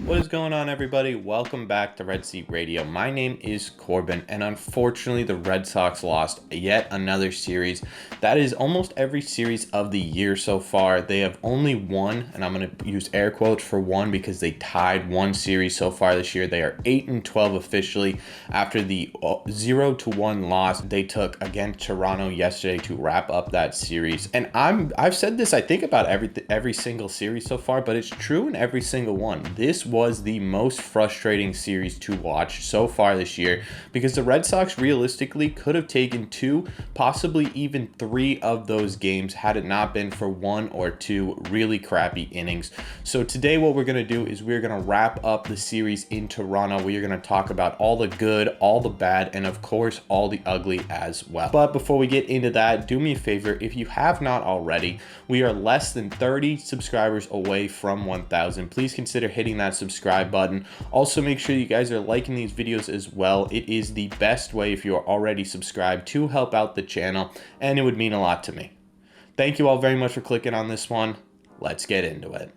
What is going on, everybody? Welcome back to Red Seat Radio. My name is Corbin, and unfortunately the Red Sox lost yet another series. That is almost every series of the year so far. They have only won, and I'm going to use air quotes for one because they tied one series so far this year. They are 8-12 officially after the 0-1 loss they took against Toronto yesterday to wrap up that series. And I've said this, I think, about every single series so far, but it's true in every single one. This was the most frustrating series to watch so far this year because the Red Sox realistically could have taken two, possibly even three of those games had it not been for one or two really crappy innings. So today what we're going to do is we're going to wrap up the series in Toronto. We are going to talk about all the good, all the bad, and of course all the ugly as well. But before we get into that, do me a favor, if you have not already, we are less than 30 subscribers away from 1,000. Please consider hitting that subscribe button. Also, make sure you guys are liking these videos as well. It is the best way, if you are already subscribed, to help out the channel, and it would mean a lot to me. Thank you all very much for clicking on this one. Let's get into it.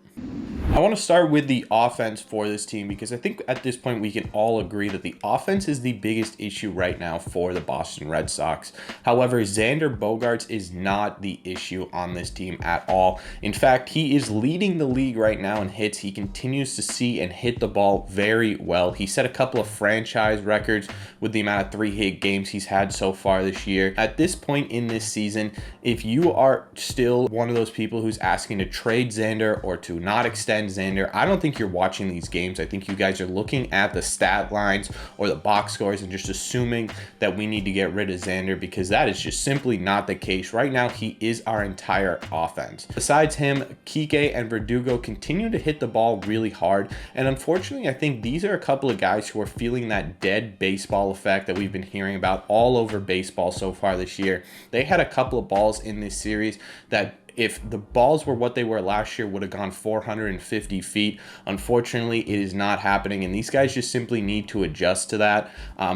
I want to start with the offense for this team because I think at this point we can all agree that the offense is the biggest issue right now for the Boston Red Sox. However, Xander Bogaerts is not the issue on this team at all. In fact, he is leading the league right now in hits. He continues to see and hit the ball very well. He set a couple of franchise records with the amount of 3-hit games he's had so far this year. At this point in this season, if you are still one of those people who's asking to trade Xander or to not extend Xander, I don't think you're watching these games. I think you guys are looking at the stat lines or the box scores and just assuming that we need to get rid of Xander because that is just simply not the case. Right now, he is our entire offense. Besides him, Kike and Verdugo continue to hit the ball really hard. And unfortunately, I think these are a couple of guys who are feeling that dead baseball effect that we've been hearing about all over baseball so far this year. They had a couple of balls in this series that, if the balls were what they were last year, would have gone 450 feet. Unfortunately, it is not happening, and these guys just simply need to adjust to that.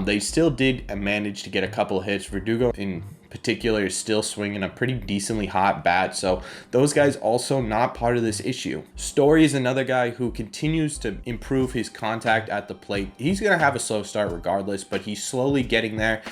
They still did manage to get a couple of hits. Verdugo in particular is still swinging a pretty decently hot bat, so those guys also not part of this issue. Story is another guy who continues to improve his contact at the plate. He's going to have a slow start regardless, but he's slowly getting there.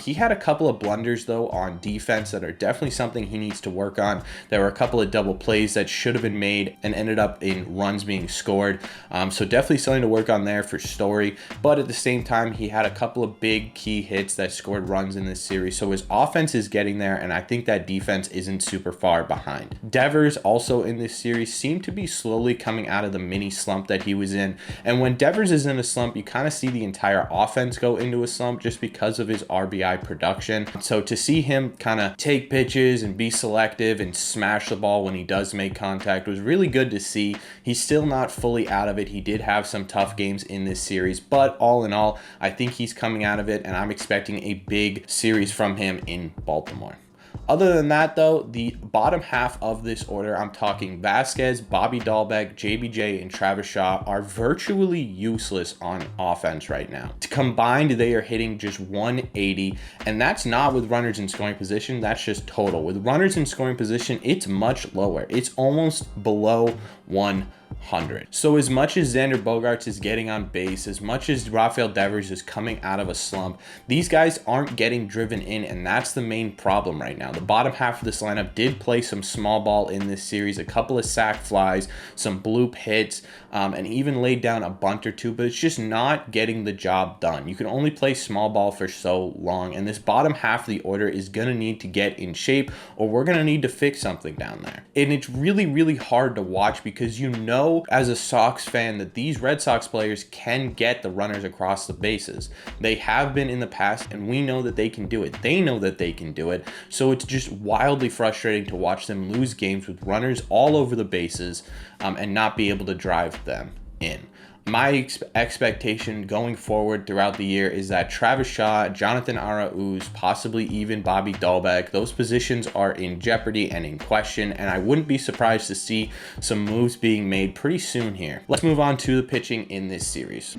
He had a couple of blunders though on defense that are definitely something he needs to work on. There were a couple of double plays that should have been made and ended up in runs being scored, so definitely something to work on there for Story. But at the same time, he had a couple of big key hits that scored runs in this series, so his offense is getting there, and I think that defense isn't super far behind. Devers also in this series seemed to be slowly coming out of the mini slump that he was in, and when Devers is in a slump, you kind of see the entire offense go into a slump just because of his RBI production. So to see him kind of take pitches and be selective and smash the ball when he does make contact was really good to see. He's still not fully out of it. He did have some tough games in this series, but all in all, I think he's coming out of it, and I'm expecting a big series from him in Baltimore. Other than that, though, the bottom half of this order, I'm talking Vasquez, Bobby Dahlbeck, JBJ, and Travis Shaw, are virtually useless on offense right now. Combined, they are hitting just 180, and that's not with runners in scoring position. That's just total. With runners in scoring position, it's much lower. It's almost below 100. So as much as Xander Bogaerts is getting on base, as much as Rafael Devers is coming out of a slump, these guys aren't getting driven in, and that's the main problem right now. The bottom half of this lineup did play some small ball in this series, a couple of sac flies, some bloop hits, and even laid down a bunt or two, but it's just not getting the job done. You can only play small ball for so long, and this bottom half of the order is going to need to get in shape, or we're going to need to fix something down there. And it's really, really hard to watch because you know as a Sox fan that these Red Sox players can get the runners across the bases. They have been in the past, and we know that they can do it. They know that they can do it. So it's just wildly frustrating to watch them lose games with runners all over the bases and not be able to drive them in. My expectation going forward throughout the year is that Travis Shaw, Jonathan Arauz, possibly even Bobby Dahlbeck, those positions are in jeopardy and in question, and I wouldn't be surprised to see some moves being made pretty soon here. Let's move on to the pitching in this series.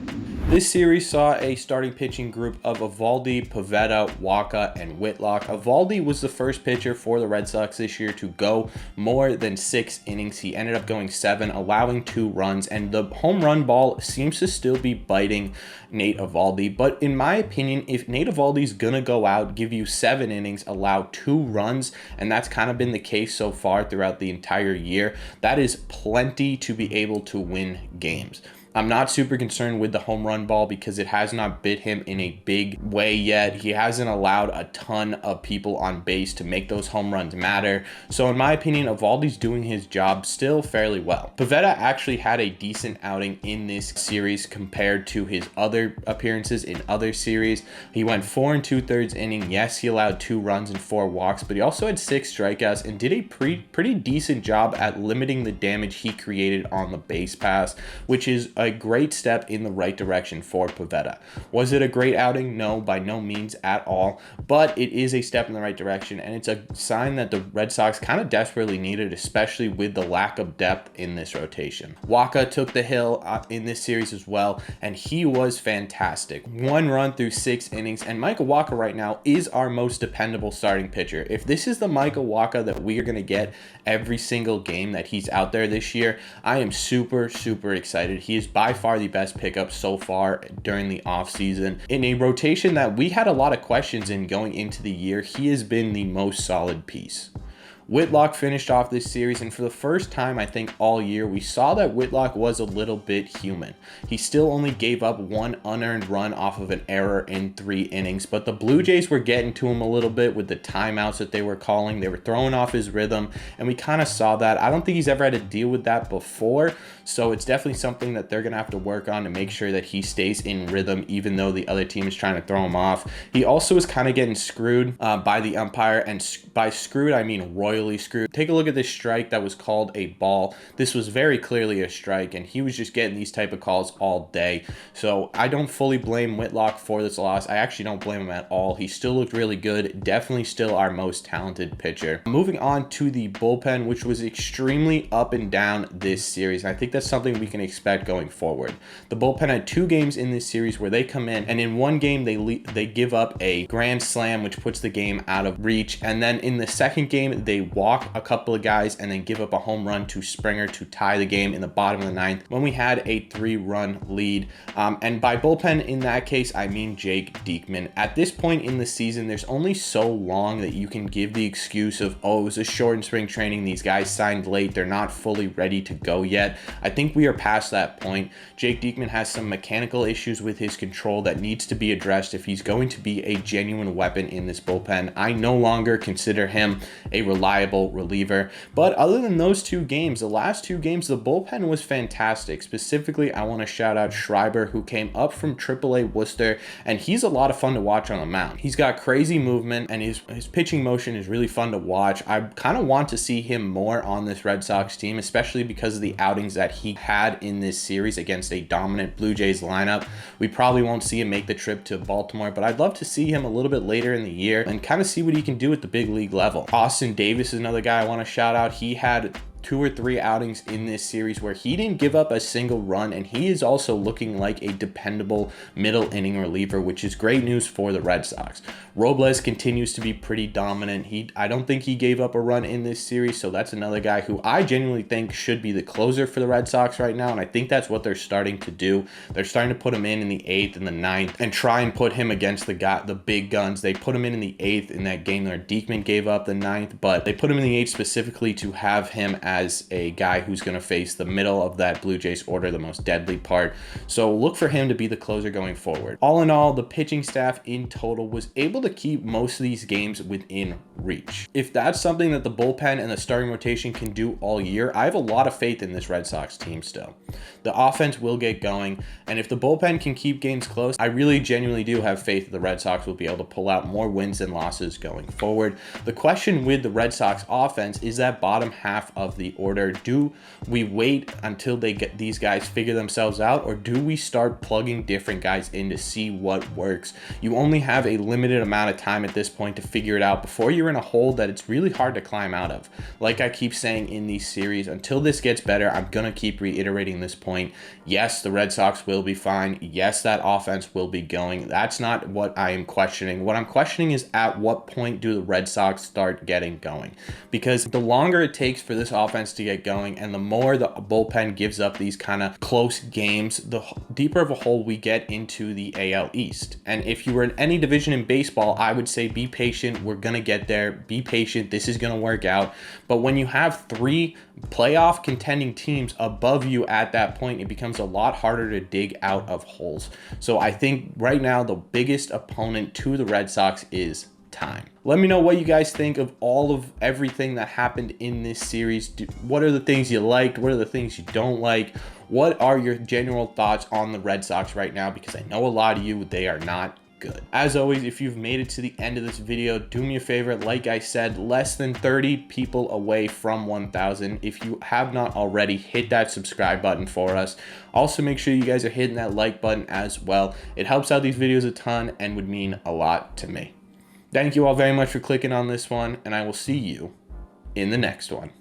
This series saw a starting pitching group of Eovaldi, Pivetta, Wacha, and Whitlock. Eovaldi was the first pitcher for the Red Sox this year to go more than 6 innings. He ended up going 7, allowing 2 runs, and the home run ball foul seems to still be biting Nate Eovaldi. But in my opinion, if Nate Eovaldi's gonna go out, give you 7 innings, allow 2 runs, and that's kind of been the case so far throughout the entire year, that is plenty to be able to win games. I'm not super concerned with the home run ball because it has not bit him in a big way yet. He hasn't allowed a ton of people on base to make those home runs matter. So in my opinion, Eovaldi's doing his job still fairly well. Pivetta actually had a decent outing in this series compared to his other appearances in other series. He went 4 2/3 inning. Yes, he allowed 2 runs and 4 walks, but he also had 6 strikeouts and did a pretty decent job at limiting the damage he created on the base pass, which is a great step in the right direction for Pivetta. Was it a great outing? No, by no means at all, but it is a step in the right direction, and it's a sign that the Red Sox kind of desperately needed, especially with the lack of depth in this rotation. Wacha took the hill in this series as well, and he was fantastic. 1 run through 6 innings, and Michael Wacha right now is our most dependable starting pitcher. If this is the Michael Wacha that we are going to get every single game that he's out there this year, I am super excited. He is by far the best pickup so far during the offseason. In a rotation that we had a lot of questions in going into the year, he has been the most solid piece. Whitlock finished off this series, and for the first time I think all year, we saw that Whitlock was a little bit human. He still only gave up 1 unearned run off of an error in 3 innings, but the Blue Jays were getting to him a little bit with the timeouts that they were calling. They were throwing off his rhythm, and we kind of saw that. I don't think he's ever had to deal with that before, so it's definitely something that they're going to have to work on to make sure that he stays in rhythm even though the other team is trying to throw him off. He also is kind of getting screwed by the umpire, and by screwed I mean royally screwed. Take a look at this strike that was called a ball. This was very clearly a strike, and he was just getting these type of calls all day. So I don't fully blame Whitlock for this loss. I actually don't blame him at all. He still looked really good. Definitely still our most talented pitcher. Moving on to the bullpen, which was extremely up and down this series. And I think that's something we can expect going forward. The bullpen had 2 games in this series where they come in, and in one game they give up a grand slam, which puts the game out of reach. And then in the second game, they walk a couple of guys and then give up a home run to Springer to tie the game in the bottom of the 9th when we had a 3-run lead. And by bullpen in that case, I mean Jake Diekman. At this point in the season, there's only so long that you can give the excuse of, oh, it was a short in spring training. These guys signed late. They're not fully ready to go yet. I think we are past that point. Jake Diekman has some mechanical issues with his control that needs to be addressed if he's going to be a genuine weapon in this bullpen. I no longer consider him a reliable reliever. But other than those 2 games, the last 2 games, the bullpen was fantastic. Specifically, I want to shout out Schreiber, who came up from AAA Worcester, and he's a lot of fun to watch on the mound. He's got crazy movement, and his pitching motion is really fun to watch. I kind of want to see him more on this Red Sox team, especially because of the outings that he had in this series against a dominant Blue Jays lineup. We probably won't see him make the trip to Baltimore, but I'd love to see him a little bit later in the year and kind of see what he can do at the big league level. Austin Davis is another guy I want to shout out. He had 2 or 3 outings in this series where he didn't give up a single run, and he is also looking like a dependable middle inning reliever, which is great news for the Red Sox. Robles continues to be pretty dominant. I don't think he gave up a run in this series, so that's another guy who I genuinely think should be the closer for the Red Sox right now, and I think that's what they're starting to do. They're starting to put him in the 8th and the 9th and try and put him against the big guns. They put him in the 8th in that game where Diekman gave up the 9th, but they put him in the 8th specifically to have him as a guy who's going to face the middle of that Blue Jays order, the most deadly part. So look for him to be the closer going forward. All in all, the pitching staff in total was able to keep most of these games within reach. If that's something that the bullpen and the starting rotation can do all year, I have a lot of faith in this Red Sox team still. The offense will get going, and if the bullpen can keep games close, I really genuinely do have faith that the Red Sox will be able to pull out more wins than losses going forward. The question with the Red Sox offense is that bottom half of the order. Do we wait until these guys figure themselves out, or do we start plugging different guys in to see what works? You only have a limited amount of time at this point to figure it out before you're in a hole that it's really hard to climb out of. Like I keep saying in these series, until this gets better, I'm going to keep reiterating this point. Yes, the Red Sox will be fine. Yes, that offense will be going. That's not what I am questioning. What I'm questioning is at what point do the Red Sox start getting going? Because the longer it takes for this offense offense to get going, and the more the bullpen gives up these kind of close games, the deeper of a hole we get into the AL East. And if you were in any division in baseball, I would say be patient. We're going to get there. Be patient. This is going to work out. But when you have 3 playoff contending teams above you at that point, it becomes a lot harder to dig out of holes. So I think right now the biggest opponent to the Red Sox is time. Let me know what you guys think of everything that happened in this series. What are the things you liked? What are the things you don't like? What are your general thoughts on the Red Sox right now? Because I know a lot of you, they are not good. As always, if you've made it to the end of this video, do me a favor. Like I said, less than 30 people away from 1,000. If you have not already, hit that subscribe button for us. Also, make sure you guys are hitting that like button as well. It helps out these videos a ton and would mean a lot to me. Thank you all very much for clicking on this one, and I will see you in the next one.